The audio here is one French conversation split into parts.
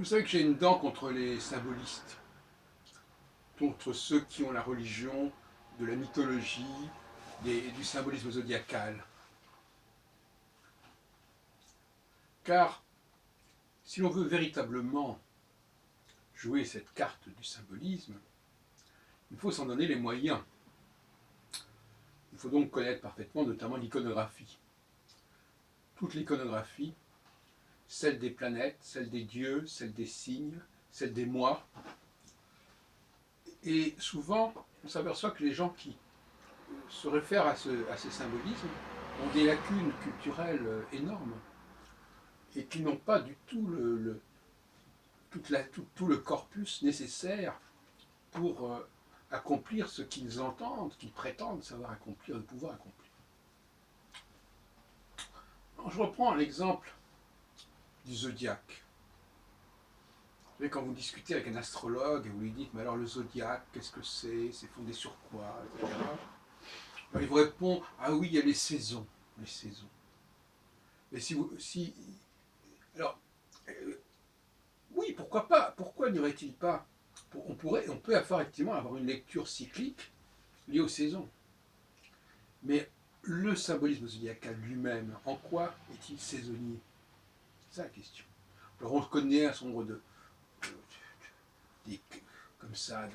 savez que j'ai une dent contre les symbolistes, contre ceux qui ont la religion de la mythologie, du symbolisme zodiacal. Car si l'on veut véritablement jouer cette carte du symbolisme, il faut s'en donner les moyens. Il faut donc connaître parfaitement notamment l'iconographie. Toute l'iconographie, celle des planètes, celle des dieux, celle des signes, celle des mois. Et souvent, on s'aperçoit que les gens qui se réfèrent à ces symbolismes ont des lacunes culturelles énormes et qui n'ont pas du tout tout le corpus nécessaire pour accomplir ce qu'ils entendent, qu'ils prétendent savoir accomplir, de pouvoir accomplir. Alors, je reprends l'exemple du zodiaque. Vous savez, quand vous discutez avec un astrologue et vous lui dites, mais alors le zodiaque, qu'est-ce que c'est fondé sur quoi, etc. Alors, il vous répond, ah oui, il y a les saisons. Les saisons. Mais alors, oui, pourquoi pas? Pourquoi n'y aurait-il pas? On peut effectivement avoir une lecture cyclique liée aux saisons. Mais le symbolisme zodiacal lui-même, en quoi est-il saisonnier? C'est ça la question. Alors on connaît un certain nombre de, comme ça,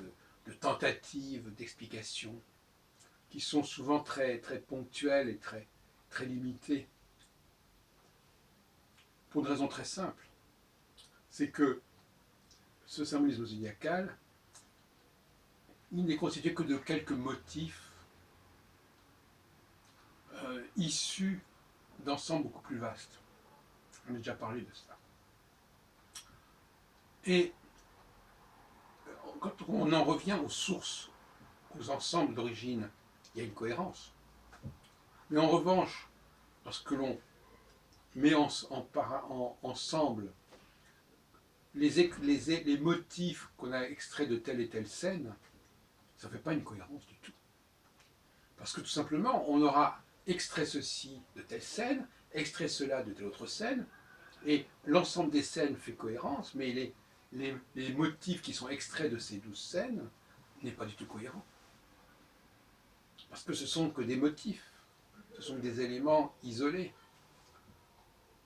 de tentatives d'explication qui sont souvent très, très ponctuelles et très, très limitées. Pour une raison très simple, c'est que ce symbolisme zodiacal, il n'est constitué que de quelques motifs issus d'ensembles beaucoup plus vastes. On a déjà parlé de ça. Et quand on en revient aux sources, aux ensembles d'origine, il y a une cohérence. Mais en revanche, lorsque l'on met ensemble les motifs qu'on a extraits de telle et telle scène, ça ne fait pas une cohérence du tout. Parce que tout simplement, on aura extrait ceci de telle scène, extrait cela de telle autre scène, et l'ensemble des scènes fait cohérence, mais les motifs qui sont extraits de ces 12 scènes n'est pas du tout cohérent. Parce que ce sont que des motifs, ce sont des éléments isolés,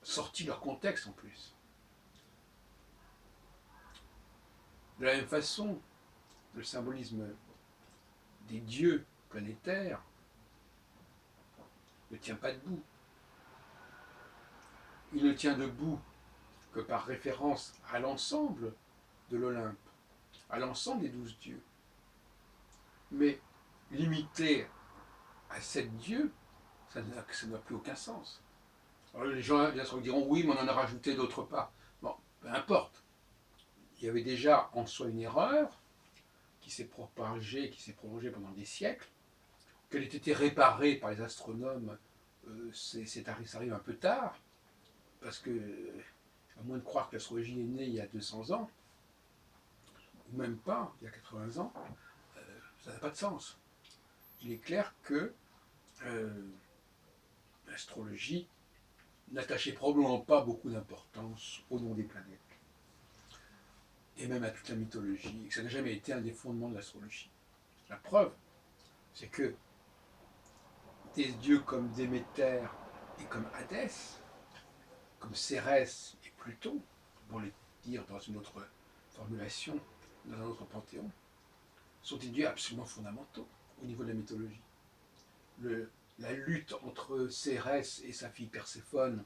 sortis de leur contexte en plus. De la même façon, le symbolisme des dieux planétaires ne tient pas debout. Il ne tient debout que par référence à l'ensemble de l'Olympe, à l'ensemble des 12 dieux. Mais limité à 7 dieux, ça n'a plus aucun sens. Alors les gens bien sûr diront oui, mais on en a rajouté d'autres pas. Bon, peu importe. Il y avait déjà en soi une erreur qui s'est propagée, qui s'est prolongée pendant des siècles, qu'elle ait été réparée par les astronomes, ça arrive un peu tard, parce que, à moins de croire que l'astrologie est née il y a 200 ans, ou même pas, il y a 80 ans, ça n'a pas de sens. Il est clair que l'astrologie n'attachait probablement pas beaucoup d'importance au nom des planètes, et même à toute la mythologie, et que ça n'a jamais été un des fondements de l'astrologie. La preuve, c'est que des dieux comme Déméter et comme Hadès, comme Cérès et Pluton, pour les dire dans une autre formulation, dans un autre panthéon, sont des dieux absolument fondamentaux au niveau de la mythologie. La lutte entre Cérès et sa fille Perséphone,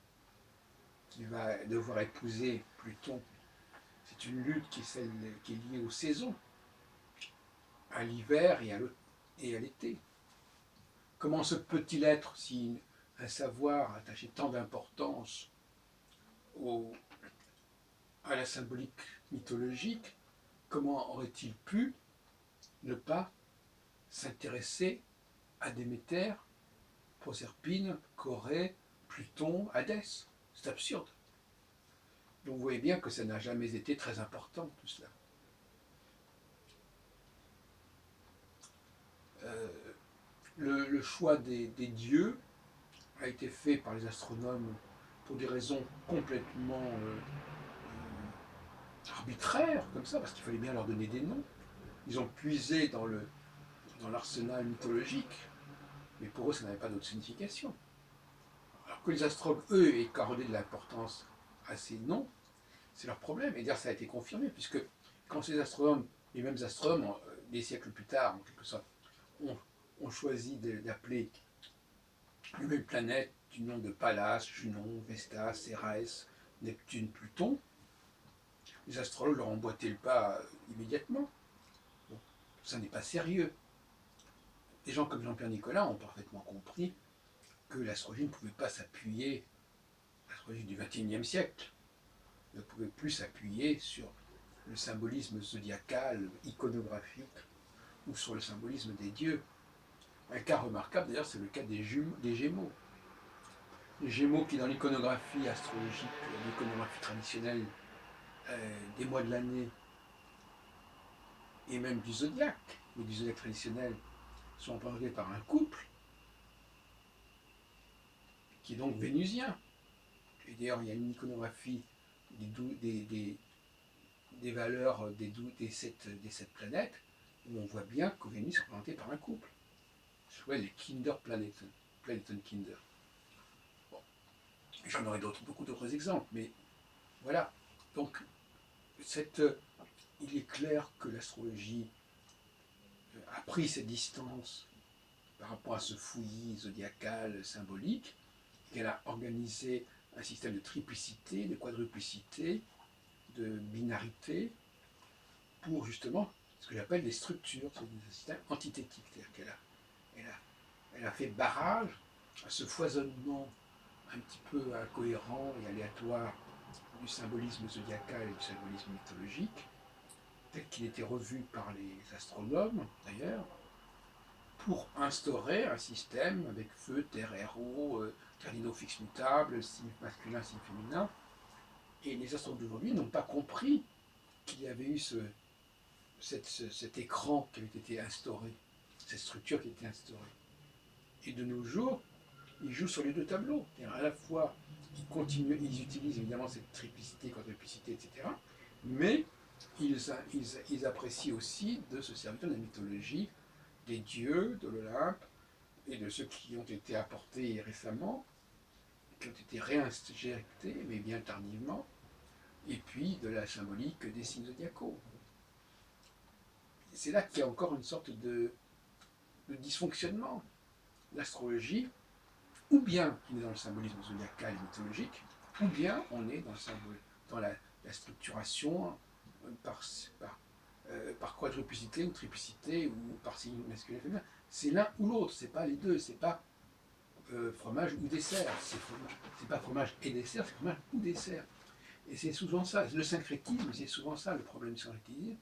qui va devoir épouser Pluton, c'est une lutte qui est liée aux saisons, à l'hiver et à l'été. Comment se peut-il être si un savoir attachait tant d'importance à la symbolique mythologique, comment aurait-il pu ne pas s'intéresser à Déméter, Proserpine, Corée, Pluton, Hadès? C'est absurde. Donc vous voyez bien que ça n'a jamais été très important, tout cela. Le choix des dieux a été fait par les astronomes pour des raisons complètement arbitraires, comme ça, parce qu'il fallait bien leur donner des noms. Ils ont puisé dans l'arsenal mythologique, mais pour eux, ça n'avait pas d'autre signification. Alors que les astrologues, eux, aient accordé de l'importance à ces noms, c'est leur problème. Et d'ailleurs, ça a été confirmé, puisque quand ces astronomes, les mêmes astronomes, des siècles plus tard, en quelque sorte, ont choisi d'appeler les mêmes planètes du nom de Pallas, Junon, Vesta, Cérès, Neptune, Pluton, les astrologues leur ont emboîté le pas immédiatement. Bon, ça n'est pas sérieux. Des gens comme Jean-Pierre Nicolas ont parfaitement compris que l'astrologie ne pouvait pas s'appuyer, l'astrologie du XXIe siècle, ne pouvait plus s'appuyer sur le symbolisme zodiacal, iconographique, ou sur le symbolisme des dieux. Un cas remarquable d'ailleurs, c'est le cas des Gémeaux. Les Gémeaux qui dans l'iconographie astrologique, l'iconographie traditionnelle des mois de l'année, et même du zodiaque, mais du zodiaque traditionnel, sont représentés par un couple, qui est donc vénusien. Et d'ailleurs, il y a une iconographie des valeurs des sept planètes, où on voit bien que Vénus est représentée par un couple. C'est les Kinder Planeton, Planeton Kinder. Bon, j'en aurais beaucoup d'autres exemples, mais voilà. Donc, il est clair que l'astrologie a pris ses distances par rapport à ce fouillis zodiacal symbolique, qu'elle a organisé un système de triplicité, de quadruplicité, de binarité, pour justement ce que j'appelle des structures, c'est un système antithétique, c'est-à-dire qu'elle a fait barrage à ce foisonnement un petit peu incohérent et aléatoire du symbolisme zodiacal et du symbolisme mythologique, tel qu'il était revu par les astronomes d'ailleurs, pour instaurer un système avec feu, terre, air, eau, cardinaux fixes mutables, signes masculins, signes féminins. Et les astronomes d'aujourd'hui n'ont pas compris qu'il y avait eu cet écran qui avait été instauré, cette structure qui a été instaurée. Et de nos jours, ils jouent sur les deux tableaux. C'est-à-dire à la fois, ils utilisent évidemment cette triplicité, quadruplicité, etc. Mais ils apprécient aussi de se servir de la mythologie des dieux de l'Olympe et de ceux qui ont été apportés récemment, qui ont été réinjectés, mais bien tardivement, et puis de la symbolique des signes zodiacaux. C'est là qu'il y a encore une sorte de dysfonctionnement. L'astrologie, ou bien on est dans le symbolisme zodiacal et mythologique, ou bien on est dans la structuration par quadruplicité ou triplicité ou par signe masculin et féminin. C'est l'un ou l'autre, c'est pas les deux, c'est pas fromage ou dessert, c'est pas fromage et dessert, c'est fromage ou dessert. Et c'est souvent ça, le syncrétisme, c'est souvent ça le problème du syncrétisme,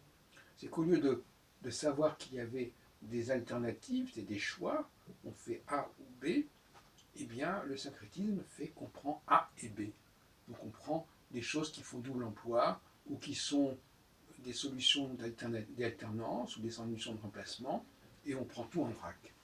c'est qu'au lieu de savoir qu'il y avait des alternatives, c'est des choix, on fait A ou B, eh bien le syncrétisme fait qu'on prend A et B. Donc on prend des choses qui font double emploi ou qui sont des solutions d'alternance ou des solutions de remplacement et on prend tout en vrac.